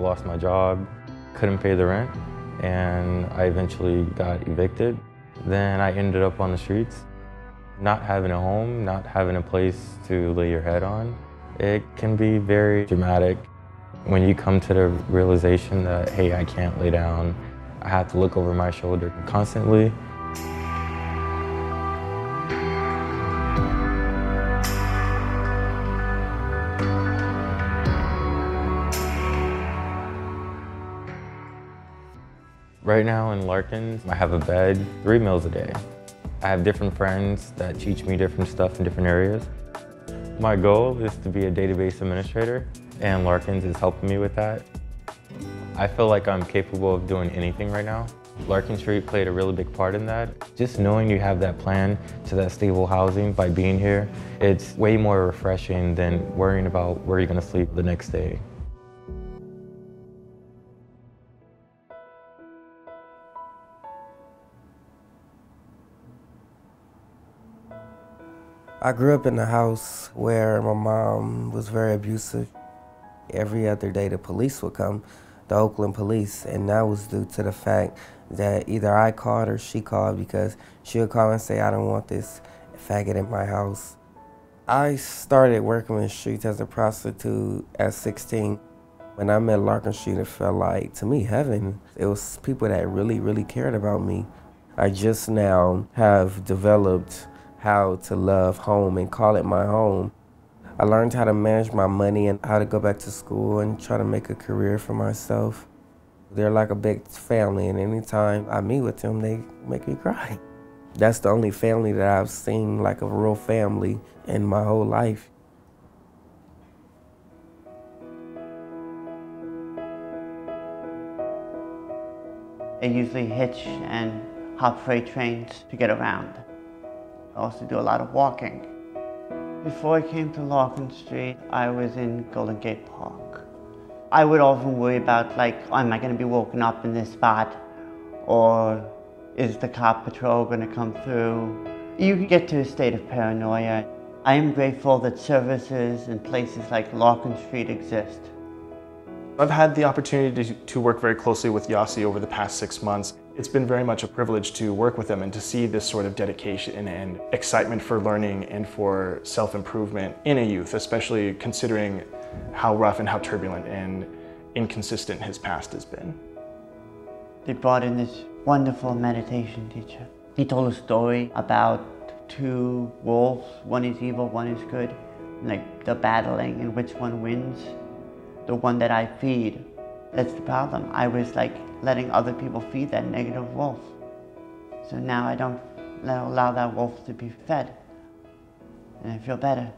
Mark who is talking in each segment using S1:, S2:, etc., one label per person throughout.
S1: lost my job, couldn't pay the rent, and I eventually got evicted. Then I ended up on the streets. Not having a home, not having a place to lay your head on, it can be very dramatic. When you come to the realization that, hey, I can't lay down, I have to look over my shoulder constantly. Right now in Larkin, I have a bed, 3 meals a day. I have different friends that teach me different stuff in different areas. My goal is to be a database administrator, and Larkin's is helping me with that. I feel like I'm capable of doing anything right now. Larkin Street played a really big part in that. Just knowing you have that plan to that stable housing by being here, it's way more refreshing than worrying about where you're gonna sleep the next day.
S2: I grew up in a house where my mom was very abusive. Every other day the police would come, the Oakland police, and that was due to the fact that either I called or she called, because she would call and say, I don't want this faggot in my house. I started working in the streets as a prostitute at 16. When I met Larkin Street, it felt like, to me, heaven. It was people that really, really cared about me. I just now have developed how to love home and call it my home. I learned how to manage my money and how to go back to school and try to make a career for myself. They're like a big family, and anytime I meet with them, they make me cry. That's the only family that I've seen like a real family in my whole life.
S3: I usually hitch and hop freight trains to get around. I also do a lot of walking. Before I came to Larkin Street, I was in Golden Gate Park. I would often worry about, like, am I going to be woken up in this spot? Or is the cop patrol going to come through? You can get to a state of paranoia. I am grateful that services and places like Larkin Street exist.
S4: I've had the opportunity to work very closely with Yossi over the past 6 months. It's been very much a privilege to work with him and to see this sort of dedication and excitement for learning and for self-improvement in a youth, especially considering how rough and how turbulent and inconsistent his past has been.
S3: They brought in this wonderful meditation teacher. He told a story about 2 wolves. One is evil, one is good. Like, they're battling, and which one wins? The one that I feed. That's the problem. I was like letting other people feed that negative wolf. So now I don't allow that wolf to be fed. And I feel better.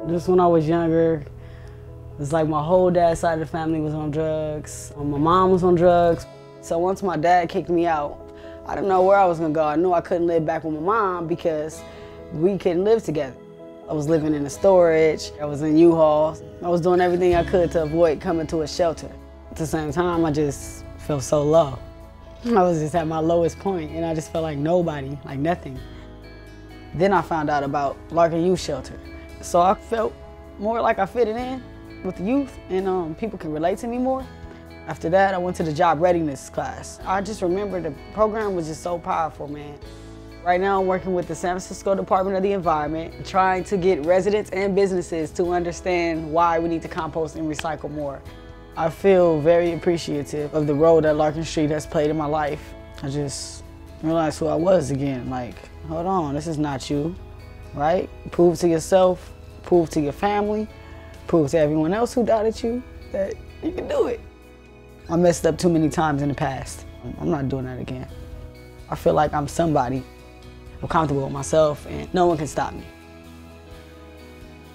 S5: Just when I was younger, it's like my whole dad's side of the family was on drugs. My mom was on drugs. So once my dad kicked me out, I didn't know where I was gonna go. I knew I couldn't live back with my mom because we couldn't live together. I was living in the storage, I was in U-Hauls. I was doing everything I could to avoid coming to a shelter. At the same time, I just felt so low. I was just at my lowest point, and I just felt like nobody, like nothing. Then I found out about Larkin Youth Shelter. So I felt more like I fitted in with the youth, and people can relate to me more. After that, I went to the job readiness class. I just remember the program was just so powerful, man. Right now, I'm working with the San Francisco Department of the Environment, trying to get residents and businesses to understand why we need to compost and recycle more. I feel very appreciative of the role that Larkin Street has played in my life. I just realized who I was again. Like, hold on, this is not you, right? Prove to yourself, prove to your family, prove to everyone else who doubted you that you can do it. I messed up too many times in the past. I'm not doing that again. I feel like I'm somebody. I'm comfortable with myself, and no one can stop me.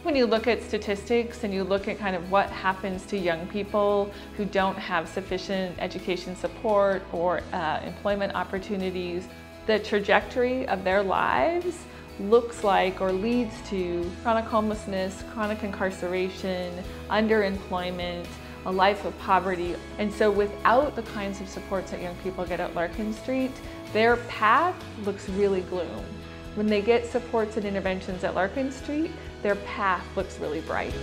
S6: When you look at statistics and you look at kind of what happens to young people who don't have sufficient education support or employment opportunities, the trajectory of their lives looks like or leads to chronic homelessness, chronic incarceration, underemployment, a life of poverty. And so without the kinds of supports that young people get at Larkin Street, their path looks really gloom. When they get supports and interventions at Larkin Street, their path looks really bright.